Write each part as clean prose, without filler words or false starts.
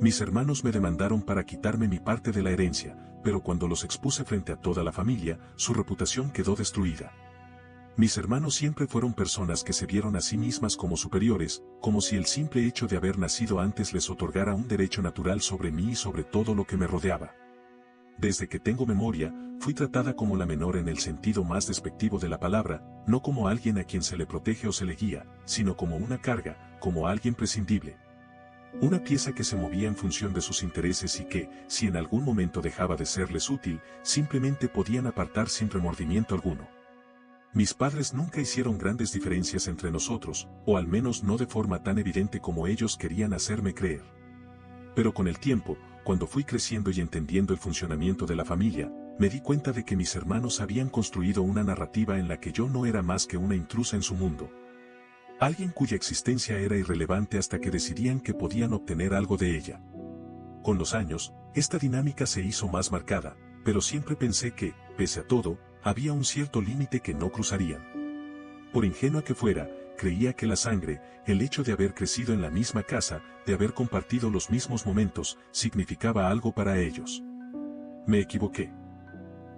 Mis hermanos me demandaron para quitarme mi parte de la herencia, pero cuando los expuse frente a toda la familia, su reputación quedó destruida. Mis hermanos siempre fueron personas que se vieron a sí mismas como superiores, como si el simple hecho de haber nacido antes les otorgara un derecho natural sobre mí y sobre todo lo que me rodeaba. Desde que tengo memoria, fui tratada como la menor en el sentido más despectivo de la palabra, no como alguien a quien se le protege o se le guía, sino como una carga, como alguien prescindible. Una pieza que se movía en función de sus intereses y que, si en algún momento dejaba de serles útil, simplemente podían apartar sin remordimiento alguno. Mis padres nunca hicieron grandes diferencias entre nosotros, o al menos no de forma tan evidente como ellos querían hacerme creer. Pero con el tiempo, cuando fui creciendo y entendiendo el funcionamiento de la familia, me di cuenta de que mis hermanos habían construido una narrativa en la que yo no era más que una intrusa en su mundo. Alguien cuya existencia era irrelevante hasta que decidían que podían obtener algo de ella. Con los años, esta dinámica se hizo más marcada, pero siempre pensé que, pese a todo, había un cierto límite que no cruzarían. Por ingenua que fuera, creía que la sangre, el hecho de haber crecido en la misma casa, de haber compartido los mismos momentos, significaba algo para ellos. Me equivoqué.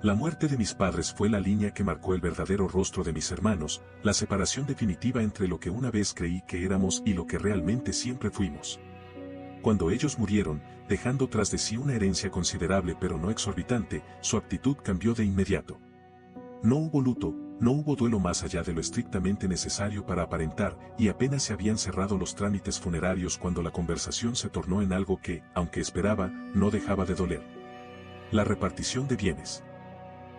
La muerte de mis padres fue la línea que marcó el verdadero rostro de mis hermanos, la separación definitiva entre lo que una vez creí que éramos y lo que realmente siempre fuimos. Cuando ellos murieron, dejando tras de sí una herencia considerable pero no exorbitante, su actitud cambió de inmediato. No hubo luto, no hubo duelo más allá de lo estrictamente necesario para aparentar, y apenas se habían cerrado los trámites funerarios cuando la conversación se tornó en algo que, aunque esperaba, no dejaba de doler. La repartición de bienes.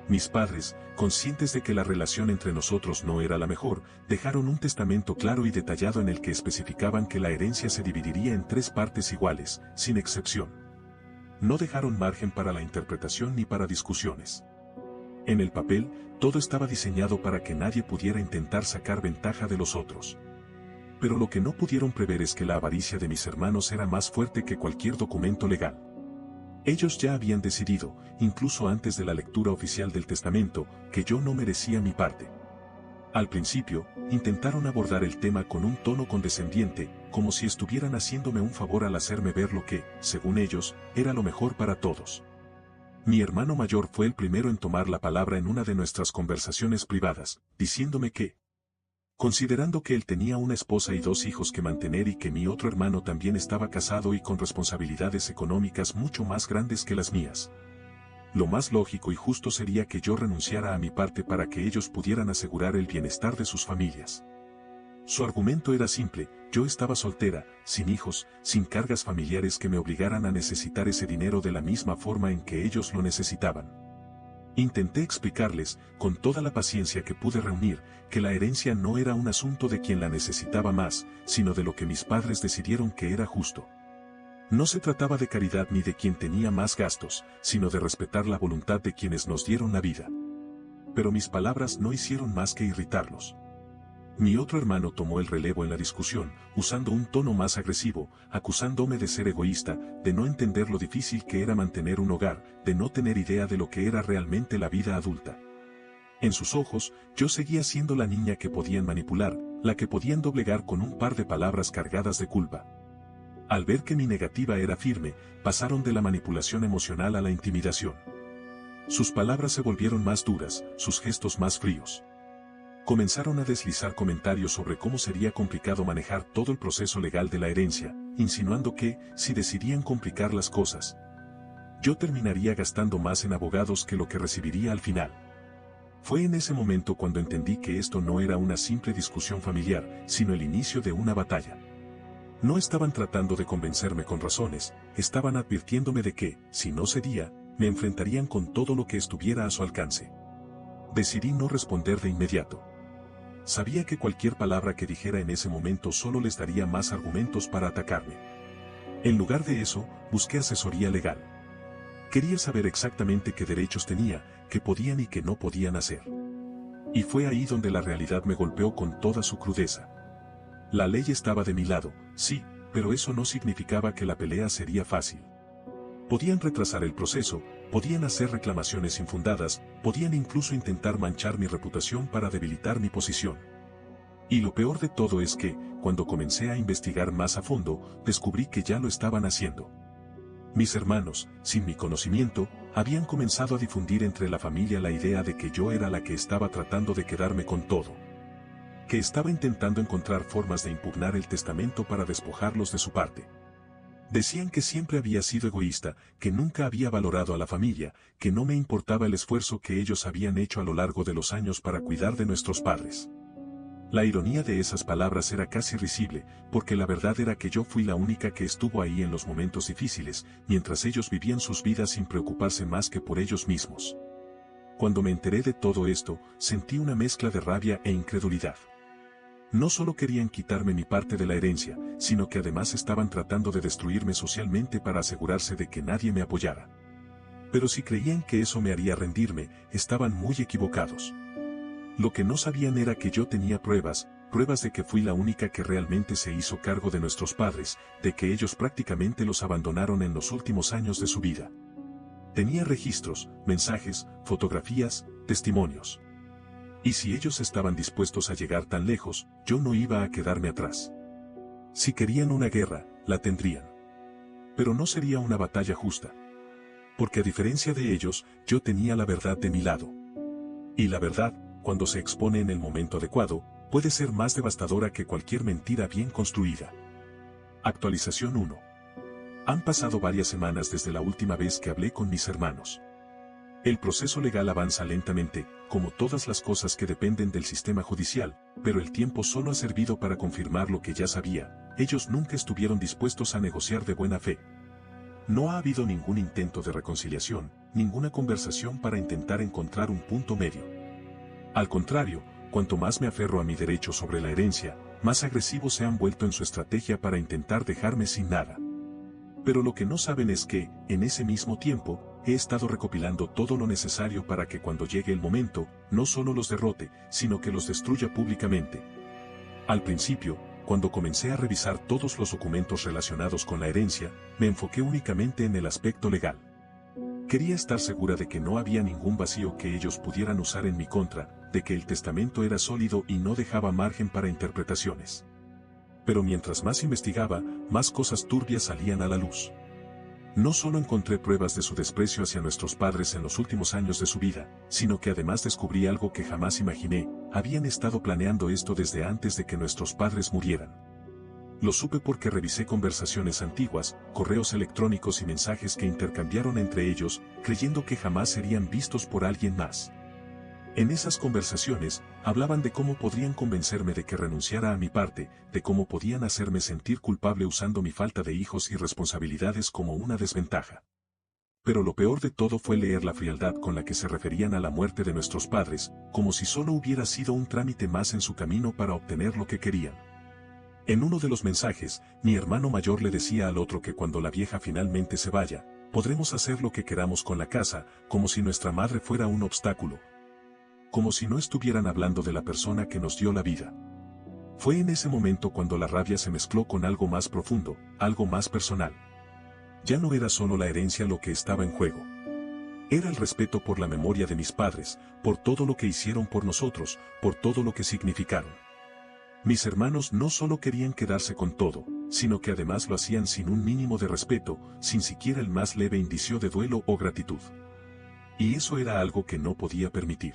Mis padres, conscientes de que la relación entre nosotros no era la mejor, dejaron un testamento claro y detallado en el que especificaban que la herencia se dividiría en 3 partes iguales, sin excepción. No dejaron margen para la interpretación ni para discusiones. En el papel, todo estaba diseñado para que nadie pudiera intentar sacar ventaja de los otros. Pero lo que no pudieron prever es que la avaricia de mis hermanos era más fuerte que cualquier documento legal. Ellos ya habían decidido, incluso antes de la lectura oficial del testamento, que yo no merecía mi parte. Al principio, intentaron abordar el tema con un tono condescendiente, como si estuvieran haciéndome un favor al hacerme ver lo que, según ellos, era lo mejor para todos. Mi hermano mayor fue el primero en tomar la palabra en una de nuestras conversaciones privadas, diciéndome que, considerando que él tenía una esposa y 2 hijos que mantener y que mi otro hermano también estaba casado y con responsabilidades económicas mucho más grandes que las mías, lo más lógico y justo sería que yo renunciara a mi parte para que ellos pudieran asegurar el bienestar de sus familias. Su argumento era simple: yo estaba soltera, sin hijos, sin cargas familiares que me obligaran a necesitar ese dinero de la misma forma en que ellos lo necesitaban. Intenté explicarles, con toda la paciencia que pude reunir, que la herencia no era un asunto de quien la necesitaba más, sino de lo que mis padres decidieron que era justo. No se trataba de caridad ni de quien tenía más gastos, sino de respetar la voluntad de quienes nos dieron la vida. Pero mis palabras no hicieron más que irritarlos. Mi otro hermano tomó el relevo en la discusión, usando un tono más agresivo, acusándome de ser egoísta, de no entender lo difícil que era mantener un hogar, de no tener idea de lo que era realmente la vida adulta. En sus ojos, yo seguía siendo la niña que podían manipular, la que podían doblegar con un par de palabras cargadas de culpa. Al ver que mi negativa era firme, pasaron de la manipulación emocional a la intimidación. Sus palabras se volvieron más duras, sus gestos más fríos. Comenzaron a deslizar comentarios sobre cómo sería complicado manejar todo el proceso legal de la herencia, insinuando que, si decidían complicar las cosas, yo terminaría gastando más en abogados que lo que recibiría al final. Fue en ese momento cuando entendí que esto no era una simple discusión familiar, sino el inicio de una batalla. No estaban tratando de convencerme con razones, estaban advirtiéndome de que, si no cedía, me enfrentarían con todo lo que estuviera a su alcance. Decidí no responder de inmediato. Sabía que cualquier palabra que dijera en ese momento solo les daría más argumentos para atacarme. En lugar de eso, busqué asesoría legal. Quería saber exactamente qué derechos tenía, qué podían y qué no podían hacer. Y fue ahí donde la realidad me golpeó con toda su crudeza. La ley estaba de mi lado, sí, pero eso no significaba que la pelea sería fácil. Podían retrasar el proceso, podían hacer reclamaciones infundadas, podían incluso intentar manchar mi reputación para debilitar mi posición. Y lo peor de todo es que, cuando comencé a investigar más a fondo, descubrí que ya lo estaban haciendo. Mis hermanos, sin mi conocimiento, habían comenzado a difundir entre la familia la idea de que yo era la que estaba tratando de quedarme con todo. Que estaba intentando encontrar formas de impugnar el testamento para despojarlos de su parte. Decían que siempre había sido egoísta, que nunca había valorado a la familia, que no me importaba el esfuerzo que ellos habían hecho a lo largo de los años para cuidar de nuestros padres. La ironía de esas palabras era casi risible, porque la verdad era que yo fui la única que estuvo ahí en los momentos difíciles, mientras ellos vivían sus vidas sin preocuparse más que por ellos mismos. Cuando me enteré de todo esto, sentí una mezcla de rabia e incredulidad. No solo querían quitarme mi parte de la herencia, sino que además estaban tratando de destruirme socialmente para asegurarse de que nadie me apoyara. Pero si creían que eso me haría rendirme, estaban muy equivocados. Lo que no sabían era que yo tenía pruebas de que fui la única que realmente se hizo cargo de nuestros padres, de que ellos prácticamente los abandonaron en los últimos años de su vida. Tenía registros, mensajes, fotografías, testimonios. Y si ellos estaban dispuestos a llegar tan lejos, yo no iba a quedarme atrás. Si querían una guerra, la tendrían. Pero no sería una batalla justa. Porque a diferencia de ellos, yo tenía la verdad de mi lado. Y la verdad, cuando se expone en el momento adecuado, puede ser más devastadora que cualquier mentira bien construida. Actualización 1. Han pasado varias semanas desde la última vez que hablé con mis hermanos. El proceso legal avanza lentamente, como todas las cosas que dependen del sistema judicial, pero el tiempo solo ha servido para confirmar lo que ya sabía. Ellos nunca estuvieron dispuestos a negociar de buena fe. No ha habido ningún intento de reconciliación, ninguna conversación para intentar encontrar un punto medio. Al contrario, cuanto más me aferro a mi derecho sobre la herencia, más agresivos se han vuelto en su estrategia para intentar dejarme sin nada. Pero lo que no saben es que, en ese mismo tiempo, he estado recopilando todo lo necesario para que cuando llegue el momento, no solo los derrote, sino que los destruya públicamente. Al principio, cuando comencé a revisar todos los documentos relacionados con la herencia, me enfoqué únicamente en el aspecto legal. Quería estar segura de que no había ningún vacío que ellos pudieran usar en mi contra, de que el testamento era sólido y no dejaba margen para interpretaciones. Pero mientras más investigaba, más cosas turbias salían a la luz. No solo encontré pruebas de su desprecio hacia nuestros padres en los últimos años de su vida, sino que además descubrí algo que jamás imaginé: habían estado planeando esto desde antes de que nuestros padres murieran. Lo supe porque revisé conversaciones antiguas, correos electrónicos y mensajes que intercambiaron entre ellos, creyendo que jamás serían vistos por alguien más. En esas conversaciones, hablaban de cómo podrían convencerme de que renunciara a mi parte, de cómo podían hacerme sentir culpable usando mi falta de hijos y responsabilidades como una desventaja. Pero lo peor de todo fue leer la frialdad con la que se referían a la muerte de nuestros padres, como si solo hubiera sido un trámite más en su camino para obtener lo que querían. En uno de los mensajes, mi hermano mayor le decía al otro que cuando la vieja finalmente se vaya, podremos hacer lo que queramos con la casa, como si nuestra madre fuera un obstáculo. Como si no estuvieran hablando de la persona que nos dio la vida. Fue en ese momento cuando la rabia se mezcló con algo más profundo, algo más personal. Ya no era solo la herencia lo que estaba en juego. Era el respeto por la memoria de mis padres, por todo lo que hicieron por nosotros, por todo lo que significaron. Mis hermanos no solo querían quedarse con todo, sino que además lo hacían sin un mínimo de respeto, sin siquiera el más leve indicio de duelo o gratitud. Y eso era algo que no podía permitir.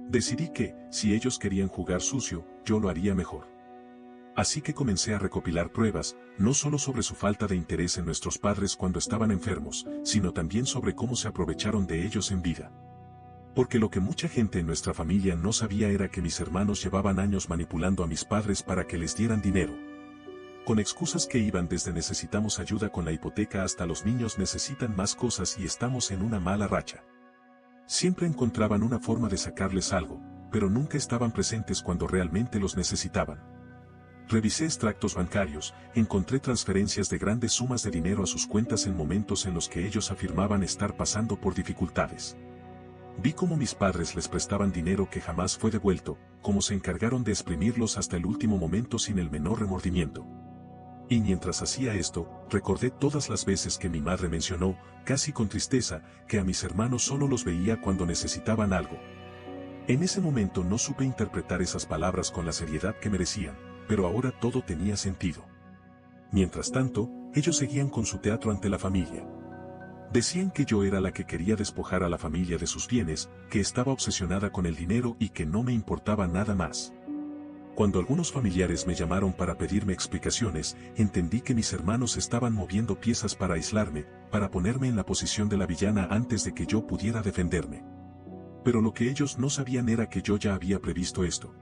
Decidí que, si ellos querían jugar sucio, yo lo haría mejor. Así que comencé a recopilar pruebas, no solo sobre su falta de interés en nuestros padres cuando estaban enfermos, sino también sobre cómo se aprovecharon de ellos en vida. Porque lo que mucha gente en nuestra familia no sabía era que mis hermanos llevaban años manipulando a mis padres para que les dieran dinero. Con excusas que iban desde necesitamos ayuda con la hipoteca hasta los niños necesitan más cosas y estamos en una mala racha. Siempre encontraban una forma de sacarles algo, pero nunca estaban presentes cuando realmente los necesitaban. Revisé extractos bancarios, encontré transferencias de grandes sumas de dinero a sus cuentas en momentos en los que ellos afirmaban estar pasando por dificultades. Vi cómo mis padres les prestaban dinero que jamás fue devuelto, cómo se encargaron de exprimirlos hasta el último momento sin el menor remordimiento. Y mientras hacía esto, recordé todas las veces que mi madre mencionó, casi con tristeza, que a mis hermanos solo los veía cuando necesitaban algo. En ese momento no supe interpretar esas palabras con la seriedad que merecían, pero ahora todo tenía sentido. Mientras tanto, ellos seguían con su teatro ante la familia. Decían que yo era la que quería despojar a la familia de sus bienes, que estaba obsesionada con el dinero y que no me importaba nada más. Cuando algunos familiares me llamaron para pedirme explicaciones, entendí que mis hermanos estaban moviendo piezas para aislarme, para ponerme en la posición de la villana antes de que yo pudiera defenderme. Pero lo que ellos no sabían era que yo ya había previsto esto.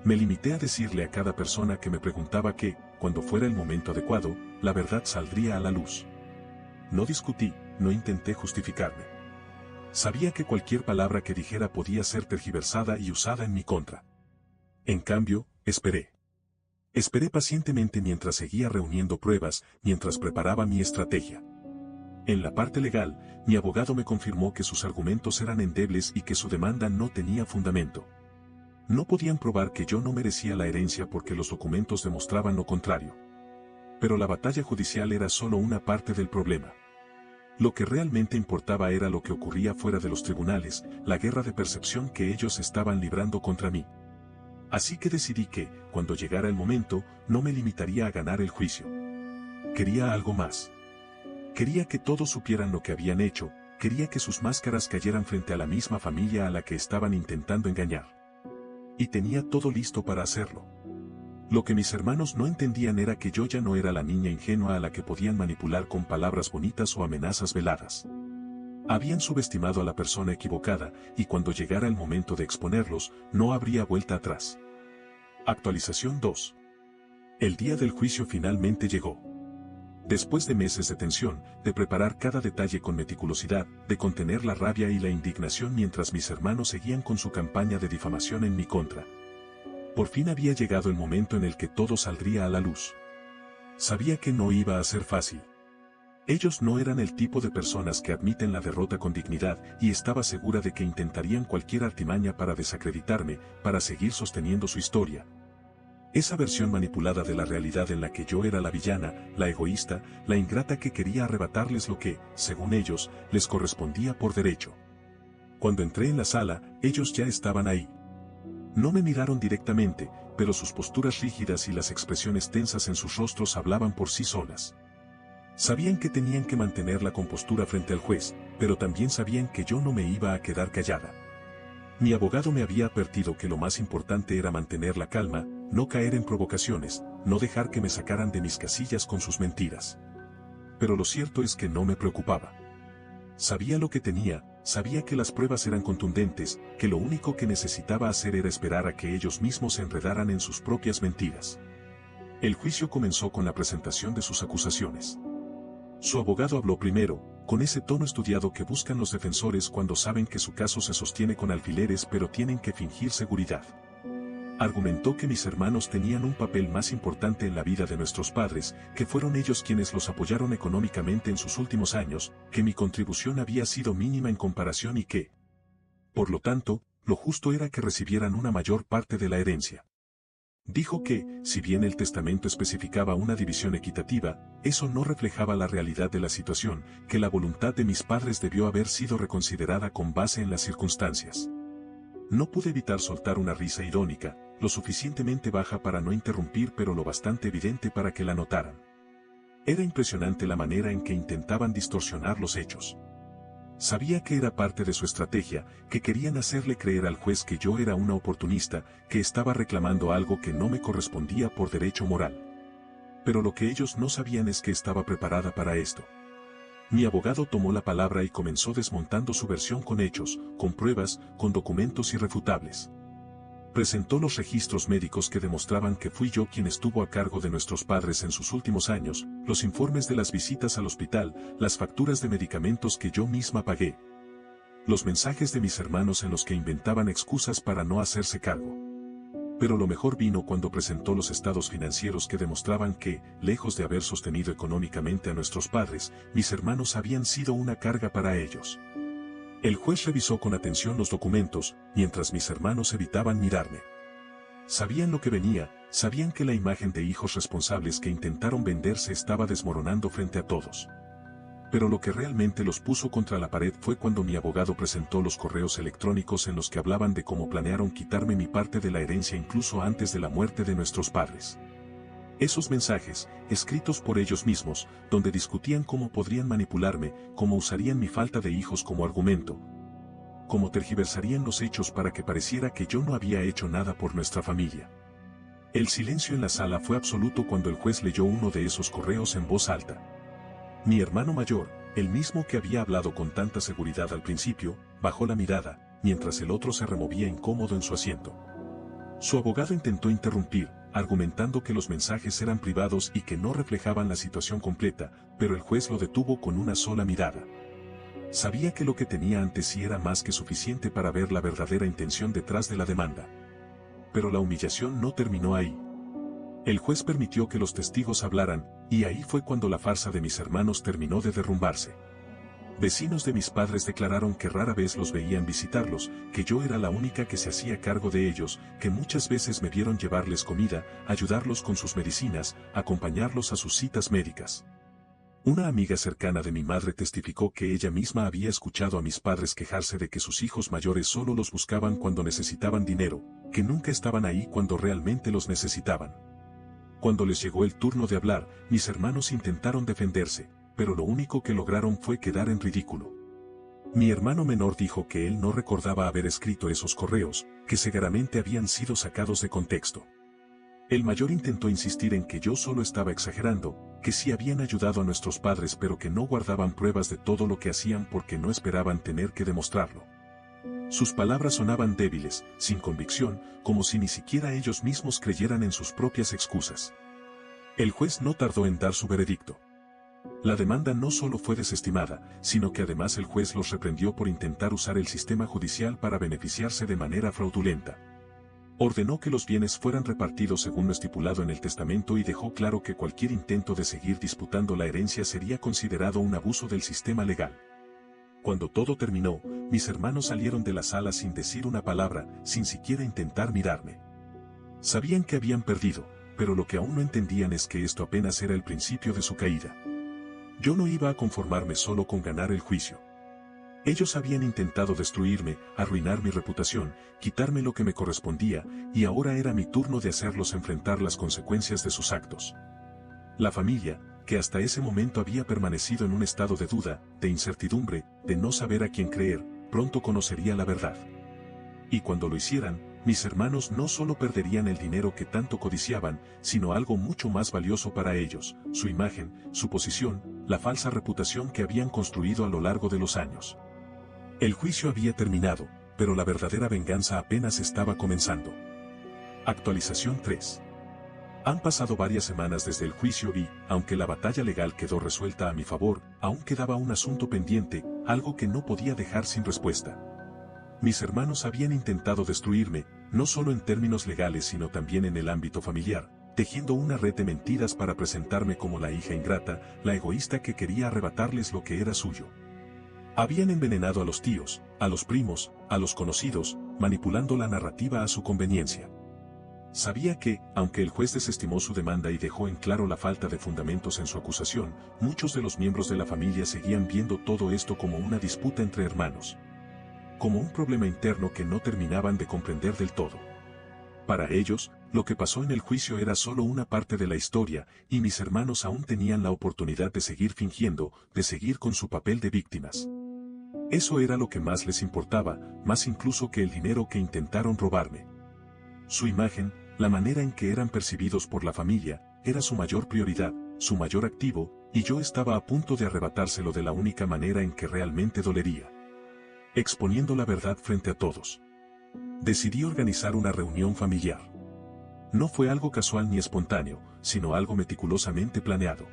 Me limité a decirle a cada persona que me preguntaba que, cuando fuera el momento adecuado, la verdad saldría a la luz. No discutí, no intenté justificarme. Sabía que cualquier palabra que dijera podía ser tergiversada y usada en mi contra. En cambio, esperé. Esperé pacientemente mientras seguía reuniendo pruebas, mientras preparaba mi estrategia. En la parte legal, mi abogado me confirmó que sus argumentos eran endebles y que su demanda no tenía fundamento. No podían probar que yo no merecía la herencia porque los documentos demostraban lo contrario. Pero la batalla judicial era solo una parte del problema. Lo que realmente importaba era lo que ocurría fuera de los tribunales, la guerra de percepción que ellos estaban librando contra mí. Así que decidí que, cuando llegara el momento, no me limitaría a ganar el juicio. Quería algo más. Quería que todos supieran lo que habían hecho, quería que sus máscaras cayeran frente a la misma familia a la que estaban intentando engañar. Y tenía todo listo para hacerlo. Lo que mis hermanos no entendían era que yo ya no era la niña ingenua a la que podían manipular con palabras bonitas o amenazas veladas. Habían subestimado a la persona equivocada, y cuando llegara el momento de exponerlos, no habría vuelta atrás. Actualización 2. El día del juicio finalmente llegó. Después de meses de tensión, de preparar cada detalle con meticulosidad, de contener la rabia y la indignación mientras mis hermanos seguían con su campaña de difamación en mi contra. Por fin había llegado el momento en el que todo saldría a la luz. Sabía que no iba a ser fácil. Ellos no eran el tipo de personas que admiten la derrota con dignidad y estaba segura de que intentarían cualquier artimaña para desacreditarme, para seguir sosteniendo su historia. Esa versión manipulada de la realidad en la que yo era la villana, la egoísta, la ingrata que quería arrebatarles lo que, según ellos, les correspondía por derecho. Cuando entré en la sala, ellos ya estaban ahí. No me miraron directamente, pero sus posturas rígidas y las expresiones tensas en sus rostros hablaban por sí solas. Sabían que tenían que mantener la compostura frente al juez, pero también sabían que yo no me iba a quedar callada. Mi abogado me había advertido que lo más importante era mantener la calma, no caer en provocaciones, no dejar que me sacaran de mis casillas con sus mentiras. Pero lo cierto es que no me preocupaba. Sabía lo que tenía, sabía que las pruebas eran contundentes, que lo único que necesitaba hacer era esperar a que ellos mismos se enredaran en sus propias mentiras. El juicio comenzó con la presentación de sus acusaciones. Su abogado habló primero, con ese tono estudiado que buscan los defensores cuando saben que su caso se sostiene con alfileres pero tienen que fingir seguridad. Argumentó que mis hermanos tenían un papel más importante en la vida de nuestros padres, que fueron ellos quienes los apoyaron económicamente en sus últimos años, que mi contribución había sido mínima en comparación y que, por lo tanto, lo justo era que recibieran una mayor parte de la herencia. Dijo que, si bien el testamento especificaba una división equitativa, eso no reflejaba la realidad de la situación, que la voluntad de mis padres debió haber sido reconsiderada con base en las circunstancias. No pude evitar soltar una risa irónica, lo suficientemente baja para no interrumpir pero lo bastante evidente para que la notaran. Era impresionante la manera en que intentaban distorsionar los hechos. Sabía que era parte de su estrategia, que querían hacerle creer al juez que yo era una oportunista, que estaba reclamando algo que no me correspondía por derecho moral. Pero lo que ellos no sabían es que estaba preparada para esto. Mi abogado tomó la palabra y comenzó desmontando su versión con hechos, con pruebas, con documentos irrefutables. Presentó los registros médicos que demostraban que fui yo quien estuvo a cargo de nuestros padres en sus últimos años, los informes de las visitas al hospital, las facturas de medicamentos que yo misma pagué. Los mensajes de mis hermanos en los que inventaban excusas para no hacerse cargo. Pero lo mejor vino cuando presentó los estados financieros que demostraban que, lejos de haber sostenido económicamente a nuestros padres, mis hermanos habían sido una carga para ellos. El juez revisó con atención los documentos, mientras mis hermanos evitaban mirarme. Sabían lo que venía, sabían que la imagen de hijos responsables que intentaron venderse estaba desmoronando frente a todos. Pero lo que realmente los puso contra la pared fue cuando mi abogado presentó los correos electrónicos en los que hablaban de cómo planearon quitarme mi parte de la herencia incluso antes de la muerte de nuestros padres. Esos mensajes, escritos por ellos mismos, donde discutían cómo podrían manipularme, cómo usarían mi falta de hijos como argumento, cómo tergiversarían los hechos para que pareciera que yo no había hecho nada por nuestra familia. El silencio en la sala fue absoluto cuando el juez leyó uno de esos correos en voz alta. Mi hermano mayor, el mismo que había hablado con tanta seguridad al principio, bajó la mirada, mientras el otro se removía incómodo en su asiento. Su abogado intentó interrumpir, argumentando que los mensajes eran privados y que no reflejaban la situación completa, pero el juez lo detuvo con una sola mirada. Sabía que lo que tenía ante sí era más que suficiente para ver la verdadera intención detrás de la demanda. Pero la humillación no terminó ahí. El juez permitió que los testigos hablaran, y ahí fue cuando la farsa de mis hermanos terminó de derrumbarse. Vecinos de mis padres declararon que rara vez los veían visitarlos, que yo era la única que se hacía cargo de ellos, que muchas veces me vieron llevarles comida, ayudarlos con sus medicinas, acompañarlos a sus citas médicas. Una amiga cercana de mi madre testificó que ella misma había escuchado a mis padres quejarse de que sus hijos mayores solo los buscaban cuando necesitaban dinero, que nunca estaban ahí cuando realmente los necesitaban. Cuando les llegó el turno de hablar, mis hermanos intentaron defenderse, pero lo único que lograron fue quedar en ridículo. Mi hermano menor dijo que él no recordaba haber escrito esos correos, que seguramente habían sido sacados de contexto. El mayor intentó insistir en que yo solo estaba exagerando, que sí habían ayudado a nuestros padres pero que no guardaban pruebas de todo lo que hacían porque no esperaban tener que demostrarlo. Sus palabras sonaban débiles, sin convicción, como si ni siquiera ellos mismos creyeran en sus propias excusas. El juez no tardó en dar su veredicto. La demanda no solo fue desestimada, sino que además el juez los reprendió por intentar usar el sistema judicial para beneficiarse de manera fraudulenta. Ordenó que los bienes fueran repartidos según lo estipulado en el testamento y dejó claro que cualquier intento de seguir disputando la herencia sería considerado un abuso del sistema legal. Cuando todo terminó, mis hermanos salieron de la sala sin decir una palabra, sin siquiera intentar mirarme. Sabían que habían perdido, pero lo que aún no entendían es que esto apenas era el principio de su caída. Yo no iba a conformarme solo con ganar el juicio. Ellos habían intentado destruirme, arruinar mi reputación, quitarme lo que me correspondía, y ahora era mi turno de hacerlos enfrentar las consecuencias de sus actos. La familia, que hasta ese momento había permanecido en un estado de duda, de incertidumbre, de no saber a quién creer, pronto conocería la verdad. Y cuando lo hicieran, mis hermanos no solo perderían el dinero que tanto codiciaban, sino algo mucho más valioso para ellos, su imagen, su posición, la falsa reputación que habían construido a lo largo de los años. El juicio había terminado, pero la verdadera venganza apenas estaba comenzando. Actualización 3. Han pasado varias semanas desde el juicio y, aunque la batalla legal quedó resuelta a mi favor, aún quedaba un asunto pendiente, algo que no podía dejar sin respuesta. Mis hermanos habían intentado destruirme, no solo en términos legales sino también en el ámbito familiar, tejiendo una red de mentiras para presentarme como la hija ingrata, la egoísta que quería arrebatarles lo que era suyo. Habían envenenado a los tíos, a los primos, a los conocidos, manipulando la narrativa a su conveniencia. Sabía que, aunque el juez desestimó su demanda y dejó en claro la falta de fundamentos en su acusación, muchos de los miembros de la familia seguían viendo todo esto como una disputa entre hermanos. Como un problema interno que no terminaban de comprender del todo. Para ellos, lo que pasó en el juicio era solo una parte de la historia, y mis hermanos aún tenían la oportunidad de seguir fingiendo, de seguir con su papel de víctimas. Eso era lo que más les importaba, más incluso que el dinero que intentaron robarme. Su imagen, la manera en que eran percibidos por la familia, era su mayor prioridad, su mayor activo, y yo estaba a punto de arrebatárselo de la única manera en que realmente dolería. Exponiendo la verdad frente a todos. Decidí organizar una reunión familiar. No fue algo casual ni espontáneo, sino algo meticulosamente planeado.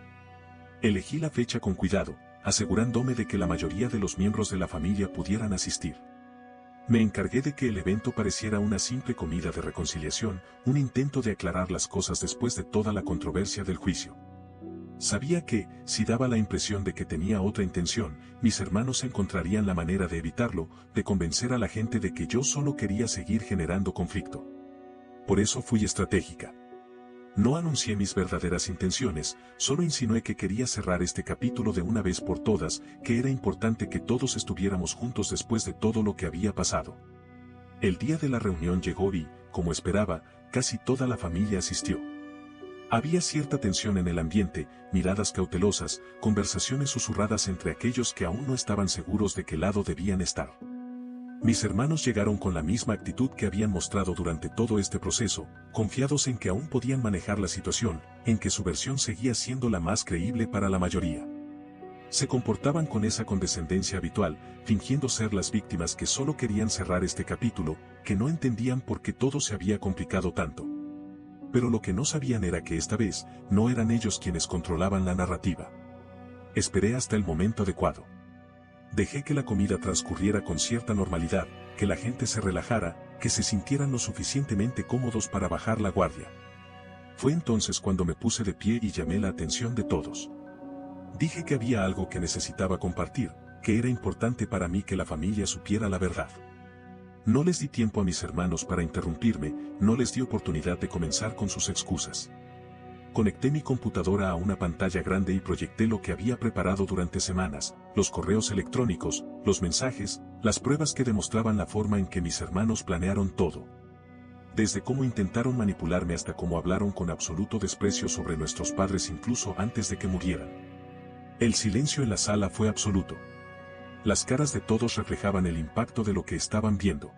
Elegí la fecha con cuidado, asegurándome de que la mayoría de los miembros de la familia pudieran asistir. Me encargué de que el evento pareciera una simple comida de reconciliación, un intento de aclarar las cosas después de toda la controversia del juicio. Sabía que, si daba la impresión de que tenía otra intención, mis hermanos encontrarían la manera de evitarlo, de convencer a la gente de que yo solo quería seguir generando conflicto. Por eso fui estratégica. No anuncié mis verdaderas intenciones, solo insinué que quería cerrar este capítulo de una vez por todas, que era importante que todos estuviéramos juntos después de todo lo que había pasado. El día de la reunión llegó y, como esperaba, casi toda la familia asistió. Había cierta tensión en el ambiente, miradas cautelosas, conversaciones susurradas entre aquellos que aún no estaban seguros de qué lado debían estar. Mis hermanos llegaron con la misma actitud que habían mostrado durante todo este proceso, confiados en que aún podían manejar la situación, en que su versión seguía siendo la más creíble para la mayoría. Se comportaban con esa condescendencia habitual, fingiendo ser las víctimas que solo querían cerrar este capítulo, que no entendían por qué todo se había complicado tanto. Pero lo que no sabían era que esta vez, no eran ellos quienes controlaban la narrativa. Esperé hasta el momento adecuado. Dejé que la comida transcurriera con cierta normalidad, que la gente se relajara, que se sintieran lo suficientemente cómodos para bajar la guardia. Fue entonces cuando me puse de pie y llamé la atención de todos. Dije que había algo que necesitaba compartir, que era importante para mí que la familia supiera la verdad. No les di tiempo a mis hermanos para interrumpirme, no les di oportunidad de comenzar con sus excusas. Conecté mi computadora a una pantalla grande y proyecté lo que había preparado durante semanas, los correos electrónicos, los mensajes, las pruebas que demostraban la forma en que mis hermanos planearon todo. Desde cómo intentaron manipularme hasta cómo hablaron con absoluto desprecio sobre nuestros padres incluso antes de que murieran. El silencio en la sala fue absoluto. Las caras de todos reflejaban el impacto de lo que estaban viendo.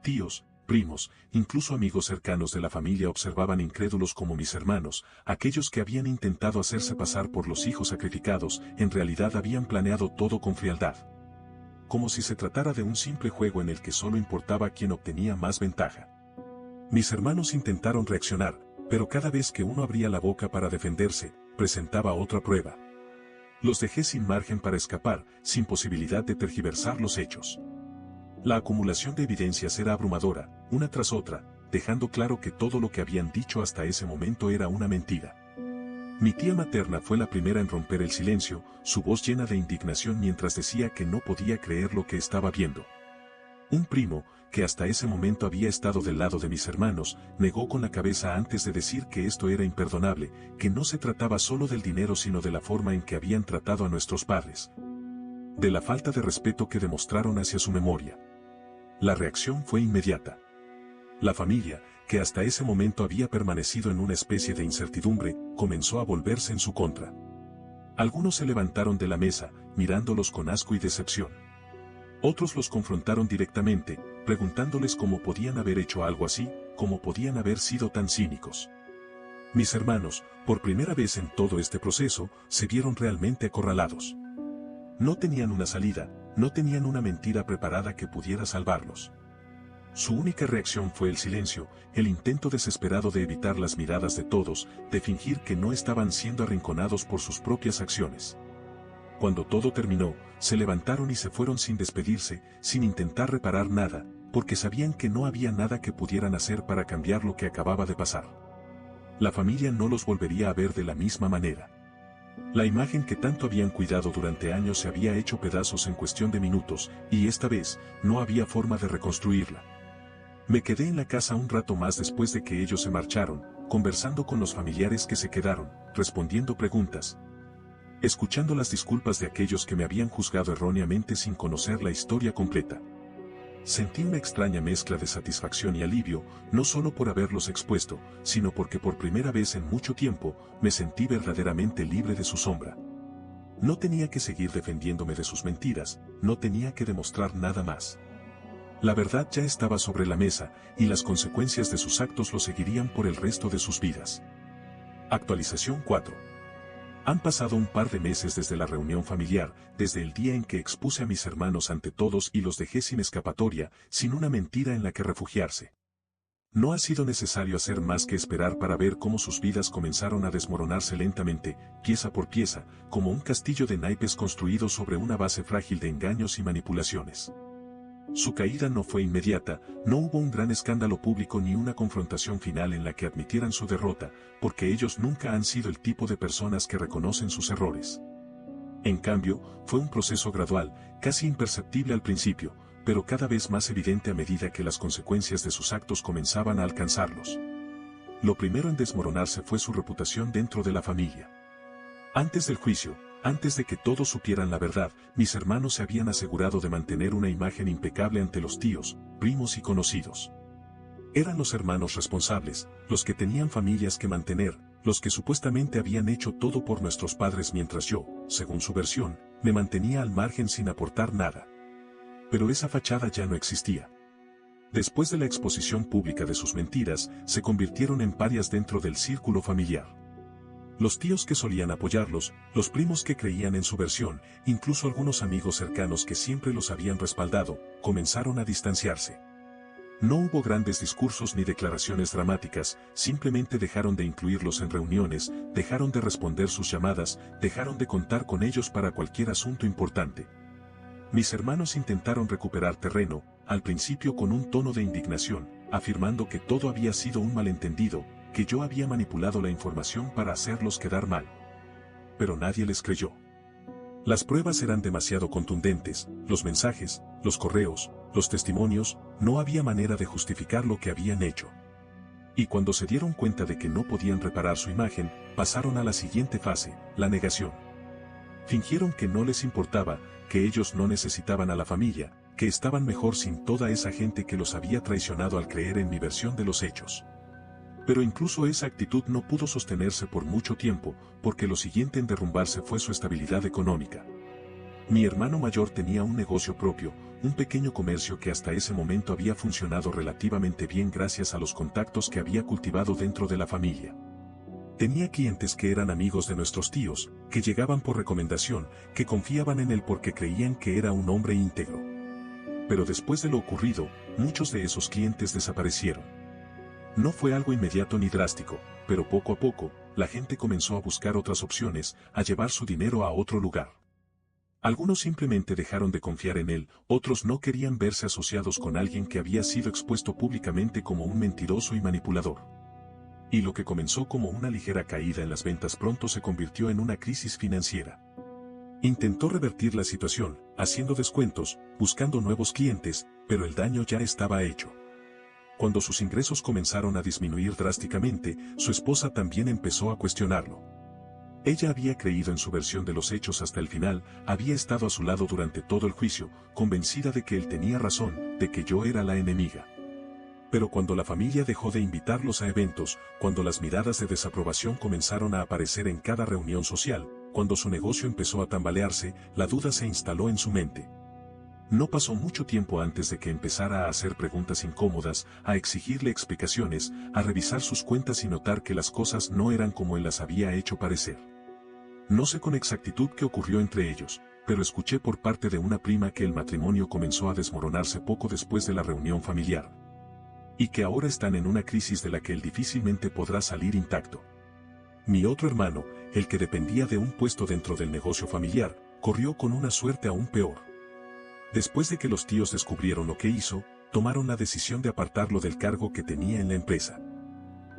Tíos, primos, incluso amigos cercanos de la familia observaban incrédulos como mis hermanos, aquellos que habían intentado hacerse pasar por los hijos sacrificados, en realidad habían planeado todo con frialdad. Como si se tratara de un simple juego en el que solo importaba quién obtenía más ventaja. Mis hermanos intentaron reaccionar, pero cada vez que uno abría la boca para defenderse, presentaba otra prueba. Los dejé sin margen para escapar, sin posibilidad de tergiversar los hechos. La acumulación de evidencias era abrumadora, una tras otra, dejando claro que todo lo que habían dicho hasta ese momento era una mentira. Mi tía materna fue la primera en romper el silencio, su voz llena de indignación mientras decía que no podía creer lo que estaba viendo. Un primo, que hasta ese momento había estado del lado de mis hermanos, negó con la cabeza antes de decir que esto era imperdonable, que no se trataba solo del dinero sino de la forma en que habían tratado a nuestros padres. De la falta de respeto que demostraron hacia su memoria. La reacción fue inmediata. La familia, que hasta ese momento había permanecido en una especie de incertidumbre, comenzó a volverse en su contra. Algunos se levantaron de la mesa, mirándolos con asco y decepción. Otros los confrontaron directamente, preguntándoles cómo podían haber hecho algo así, cómo podían haber sido tan cínicos. Mis hermanos, por primera vez en todo este proceso, se vieron realmente acorralados. No tenían una salida, no tenían una mentira preparada que pudiera salvarlos. Su única reacción fue el silencio, el intento desesperado de evitar las miradas de todos, de fingir que no estaban siendo arrinconados por sus propias acciones. Cuando todo terminó, se levantaron y se fueron sin despedirse, sin intentar reparar nada, porque sabían que no había nada que pudieran hacer para cambiar lo que acababa de pasar. La familia no los volvería a ver de la misma manera. La imagen que tanto habían cuidado durante años se había hecho pedazos en cuestión de minutos, y esta vez, no había forma de reconstruirla. Me quedé en la casa un rato más después de que ellos se marcharon, conversando con los familiares que se quedaron, respondiendo preguntas. Escuchando las disculpas de aquellos que me habían juzgado erróneamente sin conocer la historia completa. Sentí una extraña mezcla de satisfacción y alivio, no solo por haberlos expuesto, sino porque por primera vez en mucho tiempo, me sentí verdaderamente libre de su sombra. No tenía que seguir defendiéndome de sus mentiras, no tenía que demostrar nada más. La verdad ya estaba sobre la mesa, y las consecuencias de sus actos lo seguirían por el resto de sus vidas. Actualización 4. Han pasado un par de meses desde la reunión familiar, desde el día en que expuse a mis hermanos ante todos y los dejé sin escapatoria, sin una mentira en la que refugiarse. No ha sido necesario hacer más que esperar para ver cómo sus vidas comenzaron a desmoronarse lentamente, pieza por pieza, como un castillo de naipes construido sobre una base frágil de engaños y manipulaciones. Su caída no fue inmediata, no hubo un gran escándalo público ni una confrontación final en la que admitieran su derrota, porque ellos nunca han sido el tipo de personas que reconocen sus errores. En cambio, fue un proceso gradual, casi imperceptible al principio, pero cada vez más evidente a medida que las consecuencias de sus actos comenzaban a alcanzarlos. Lo primero en desmoronarse fue su reputación dentro de la familia. Antes del juicio, antes de que todos supieran la verdad, mis hermanos se habían asegurado de mantener una imagen impecable ante los tíos, primos y conocidos. Eran los hermanos responsables, los que tenían familias que mantener, los que supuestamente habían hecho todo por nuestros padres mientras yo, según su versión, me mantenía al margen sin aportar nada. Pero esa fachada ya no existía. Después de la exposición pública de sus mentiras, se convirtieron en parias dentro del círculo familiar. Los tíos que solían apoyarlos, los primos que creían en su versión, incluso algunos amigos cercanos que siempre los habían respaldado, comenzaron a distanciarse. No hubo grandes discursos ni declaraciones dramáticas, simplemente dejaron de incluirlos en reuniones, dejaron de responder sus llamadas, dejaron de contar con ellos para cualquier asunto importante. Mis hermanos intentaron recuperar terreno, al principio con un tono de indignación, afirmando que todo había sido un malentendido, que yo había manipulado la información para hacerlos quedar mal. Pero nadie les creyó. Las pruebas eran demasiado contundentes, los mensajes, los correos, los testimonios, no había manera de justificar lo que habían hecho. Y cuando se dieron cuenta de que no podían reparar su imagen, pasaron a la siguiente fase, la negación. Fingieron que no les importaba, que ellos no necesitaban a la familia, que estaban mejor sin toda esa gente que los había traicionado al creer en mi versión de los hechos. Pero incluso esa actitud no pudo sostenerse por mucho tiempo, porque lo siguiente en derrumbarse fue su estabilidad económica. Mi hermano mayor tenía un negocio propio, un pequeño comercio que hasta ese momento había funcionado relativamente bien gracias a los contactos que había cultivado dentro de la familia. Tenía clientes que eran amigos de nuestros tíos, que llegaban por recomendación, que confiaban en él porque creían que era un hombre íntegro. Pero después de lo ocurrido, muchos de esos clientes desaparecieron. No fue algo inmediato ni drástico, pero poco a poco, la gente comenzó a buscar otras opciones, a llevar su dinero a otro lugar. Algunos simplemente dejaron de confiar en él, otros no querían verse asociados con alguien que había sido expuesto públicamente como un mentiroso y manipulador. Y lo que comenzó como una ligera caída en las ventas pronto se convirtió en una crisis financiera. Intentó revertir la situación, haciendo descuentos, buscando nuevos clientes, pero el daño ya estaba hecho. Cuando sus ingresos comenzaron a disminuir drásticamente, su esposa también empezó a cuestionarlo. Ella había creído en su versión de los hechos hasta el final, había estado a su lado durante todo el juicio, convencida de que él tenía razón, de que yo era la enemiga. Pero cuando la familia dejó de invitarlos a eventos, cuando las miradas de desaprobación comenzaron a aparecer en cada reunión social, cuando su negocio empezó a tambalearse, la duda se instaló en su mente. No pasó mucho tiempo antes de que empezara a hacer preguntas incómodas, a exigirle explicaciones, a revisar sus cuentas y notar que las cosas no eran como él las había hecho parecer. No sé con exactitud qué ocurrió entre ellos, pero escuché por parte de una prima que el matrimonio comenzó a desmoronarse poco después de la reunión familiar. Y que ahora están en una crisis de la que él difícilmente podrá salir intacto. Mi otro hermano, el que dependía de un puesto dentro del negocio familiar, corrió con una suerte aún peor. Después de que los tíos descubrieron lo que hizo, tomaron la decisión de apartarlo del cargo que tenía en la empresa.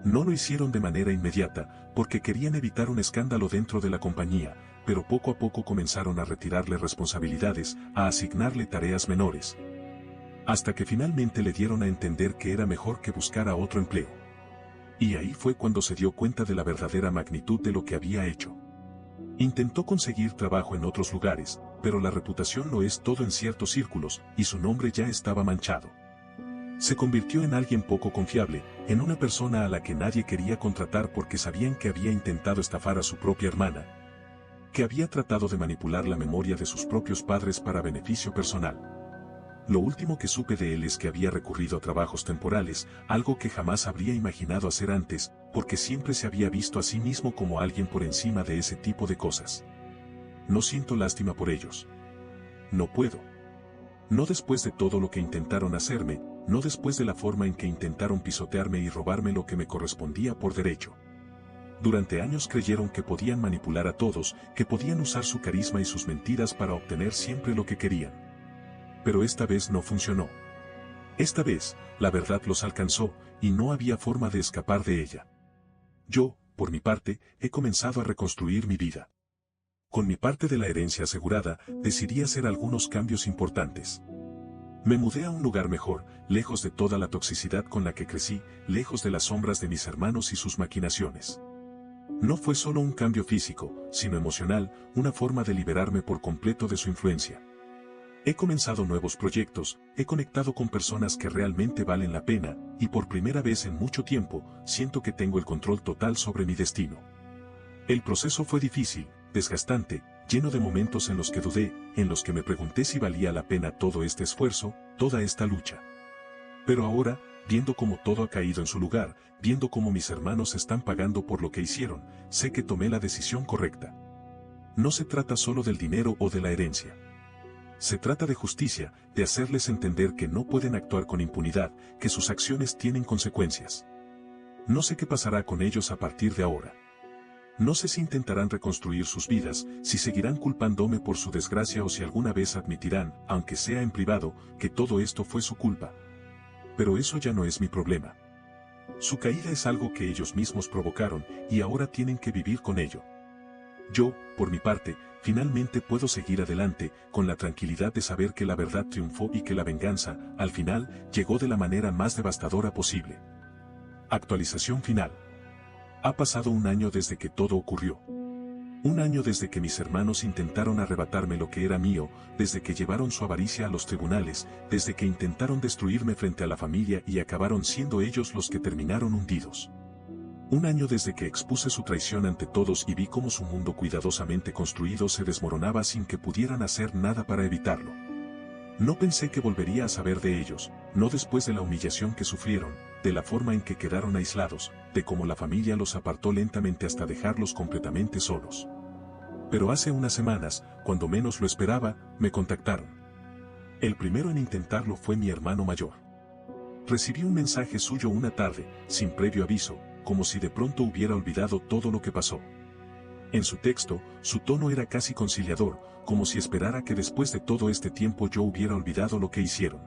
No lo hicieron de manera inmediata, porque querían evitar un escándalo dentro de la compañía, pero poco a poco comenzaron a retirarle responsabilidades, a asignarle tareas menores. Hasta que finalmente le dieron a entender que era mejor que buscara otro empleo. Y ahí fue cuando se dio cuenta de la verdadera magnitud de lo que había hecho. Intentó conseguir trabajo en otros lugares, pero la reputación lo es todo en ciertos círculos, y su nombre ya estaba manchado. Se convirtió en alguien poco confiable, en una persona a la que nadie quería contratar porque sabían que había intentado estafar a su propia hermana, que había tratado de manipular la memoria de sus propios padres para beneficio personal. Lo último que supe de él es que había recurrido a trabajos temporales, algo que jamás habría imaginado hacer antes, porque siempre se había visto a sí mismo como alguien por encima de ese tipo de cosas. No siento lástima por ellos. No puedo. No después de todo lo que intentaron hacerme, no después de la forma en que intentaron pisotearme y robarme lo que me correspondía por derecho. Durante años creyeron que podían manipular a todos, que podían usar su carisma y sus mentiras para obtener siempre lo que querían. Pero esta vez no funcionó. Esta vez, la verdad los alcanzó, y no había forma de escapar de ella. Yo, por mi parte, he comenzado a reconstruir mi vida. Con mi parte de la herencia asegurada, decidí hacer algunos cambios importantes. Me mudé a un lugar mejor, lejos de toda la toxicidad con la que crecí, lejos de las sombras de mis hermanos y sus maquinaciones. No fue solo un cambio físico, sino emocional, una forma de liberarme por completo de su influencia. He comenzado nuevos proyectos, he conectado con personas que realmente valen la pena, y por primera vez en mucho tiempo, siento que tengo el control total sobre mi destino. El proceso fue difícil, desgastante, lleno de momentos en los que dudé, en los que me pregunté si valía la pena todo este esfuerzo, toda esta lucha. Pero ahora, viendo cómo todo ha caído en su lugar, viendo cómo mis hermanos están pagando por lo que hicieron, sé que tomé la decisión correcta. No se trata solo del dinero o de la herencia. Se trata de justicia, de hacerles entender que no pueden actuar con impunidad, que sus acciones tienen consecuencias. No sé qué pasará con ellos a partir de ahora. No sé si intentarán reconstruir sus vidas, si seguirán culpándome por su desgracia o si alguna vez admitirán, aunque sea en privado, que todo esto fue su culpa. Pero eso ya no es mi problema. Su caída es algo que ellos mismos provocaron y ahora tienen que vivir con ello. Yo, por mi parte, finalmente puedo seguir adelante, con la tranquilidad de saber que la verdad triunfó y que la venganza, al final, llegó de la manera más devastadora posible. Actualización final. Ha pasado un año desde que todo ocurrió. Un año desde que mis hermanos intentaron arrebatarme lo que era mío, desde que llevaron su avaricia a los tribunales, desde que intentaron destruirme frente a la familia y acabaron siendo ellos los que terminaron hundidos. Un año desde que expuse su traición ante todos y vi cómo su mundo cuidadosamente construido se desmoronaba sin que pudieran hacer nada para evitarlo. No pensé que volvería a saber de ellos, no después de la humillación que sufrieron, de la forma en que quedaron aislados, de cómo la familia los apartó lentamente hasta dejarlos completamente solos. Pero hace unas semanas, cuando menos lo esperaba, me contactaron. El primero en intentarlo fue mi hermano mayor. Recibí un mensaje suyo una tarde, sin previo aviso, como si de pronto hubiera olvidado todo lo que pasó. En su texto, su tono era casi conciliador, como si esperara que después de todo este tiempo yo hubiera olvidado lo que hicieron.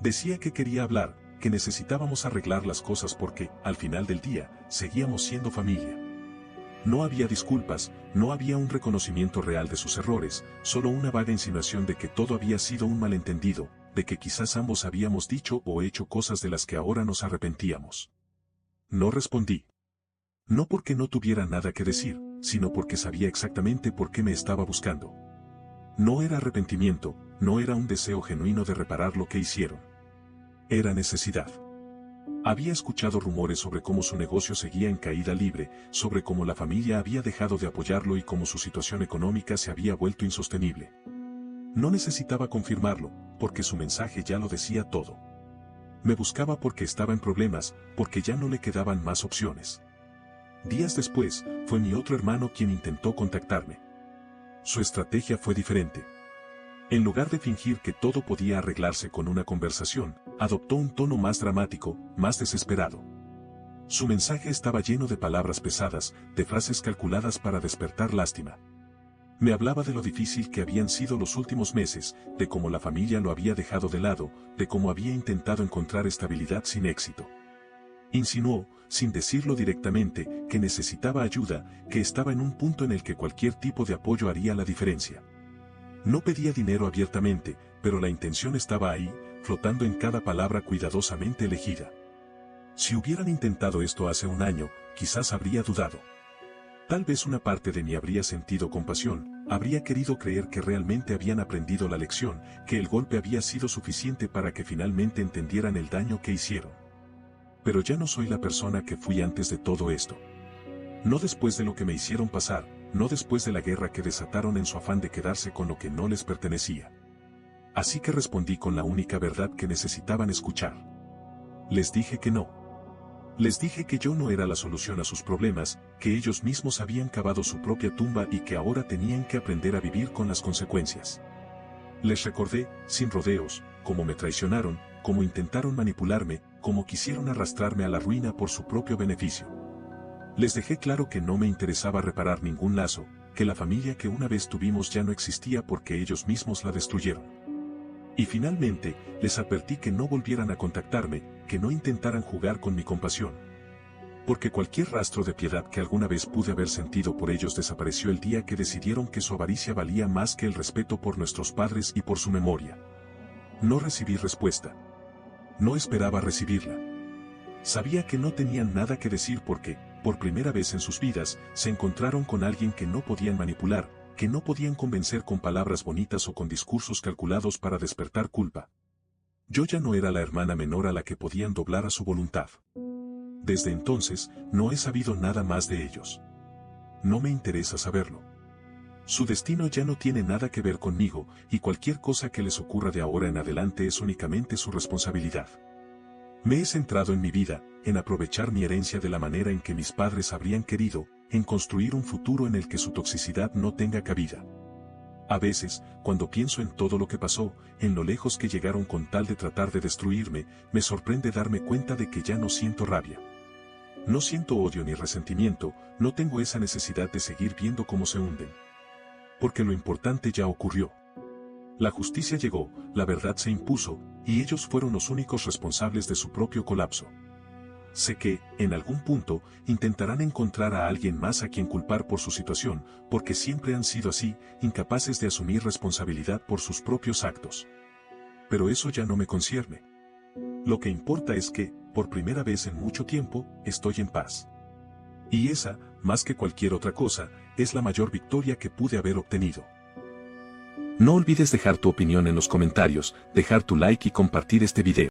Decía que quería hablar, que necesitábamos arreglar las cosas porque, al final del día, seguíamos siendo familia. No había disculpas, no había un reconocimiento real de sus errores, solo una vaga insinuación de que todo había sido un malentendido, de que quizás ambos habíamos dicho o hecho cosas de las que ahora nos arrepentíamos. No respondí. No porque no tuviera nada que decir, sino porque sabía exactamente por qué me estaba buscando. No era arrepentimiento, no era un deseo genuino de reparar lo que hicieron. Era necesidad. Había escuchado rumores sobre cómo su negocio seguía en caída libre, sobre cómo la familia había dejado de apoyarlo y cómo su situación económica se había vuelto insostenible. No necesitaba confirmarlo, porque su mensaje ya lo decía todo. Me buscaba porque estaba en problemas, porque ya no le quedaban más opciones. Días después, fue mi otro hermano quien intentó contactarme. Su estrategia fue diferente. En lugar de fingir que todo podía arreglarse con una conversación, adoptó un tono más dramático, más desesperado. Su mensaje estaba lleno de palabras pesadas, de frases calculadas para despertar lástima. Me hablaba de lo difícil que habían sido los últimos meses, de cómo la familia lo había dejado de lado, de cómo había intentado encontrar estabilidad sin éxito. Insinuó, sin decirlo directamente, que necesitaba ayuda, que estaba en un punto en el que cualquier tipo de apoyo haría la diferencia. No pedía dinero abiertamente, pero la intención estaba ahí, flotando en cada palabra cuidadosamente elegida. Si hubieran intentado esto hace un año, quizás habría dudado. Tal vez una parte de mí habría sentido compasión, habría querido creer que realmente habían aprendido la lección, que el golpe había sido suficiente para que finalmente entendieran el daño que hicieron. Pero ya no soy la persona que fui antes de todo esto. No después de lo que me hicieron pasar, no después de la guerra que desataron en su afán de quedarse con lo que no les pertenecía. Así que respondí con la única verdad que necesitaban escuchar. Les dije que no. Les dije que yo no era la solución a sus problemas, que ellos mismos habían cavado su propia tumba y que ahora tenían que aprender a vivir con las consecuencias. Les recordé, sin rodeos, cómo me traicionaron, cómo intentaron manipularme, cómo quisieron arrastrarme a la ruina por su propio beneficio. Les dejé claro que no me interesaba reparar ningún lazo, que la familia que una vez tuvimos ya no existía porque ellos mismos la destruyeron. Y finalmente, les advertí que no volvieran a contactarme, que no intentaran jugar con mi compasión. Porque cualquier rastro de piedad que alguna vez pude haber sentido por ellos desapareció el día que decidieron que su avaricia valía más que el respeto por nuestros padres y por su memoria. No recibí respuesta. No esperaba recibirla. Sabía que no tenían nada que decir porque, por primera vez en sus vidas, se encontraron con alguien que no podían manipular, que no podían convencer con palabras bonitas o con discursos calculados para despertar culpa. Yo ya no era la hermana menor a la que podían doblar a su voluntad. Desde entonces, no he sabido nada más de ellos. No me interesa saberlo. Su destino ya no tiene nada que ver conmigo, y cualquier cosa que les ocurra de ahora en adelante es únicamente su responsabilidad. Me he centrado en mi vida, en aprovechar mi herencia de la manera en que mis padres habrían querido, en construir un futuro en el que su toxicidad no tenga cabida. A veces, cuando pienso en todo lo que pasó, en lo lejos que llegaron con tal de tratar de destruirme, me sorprende darme cuenta de que ya no siento rabia. No siento odio ni resentimiento, no tengo esa necesidad de seguir viendo cómo se hunden. Porque lo importante ya ocurrió. La justicia llegó, la verdad se impuso, y ellos fueron los únicos responsables de su propio colapso. Sé que, en algún punto, intentarán encontrar a alguien más a quien culpar por su situación, porque siempre han sido así, incapaces de asumir responsabilidad por sus propios actos. Pero eso ya no me concierne. Lo que importa es que, por primera vez en mucho tiempo, estoy en paz. Y esa, más que cualquier otra cosa, es la mayor victoria que pude haber obtenido. No olvides dejar tu opinión en los comentarios, dejar tu like y compartir este video.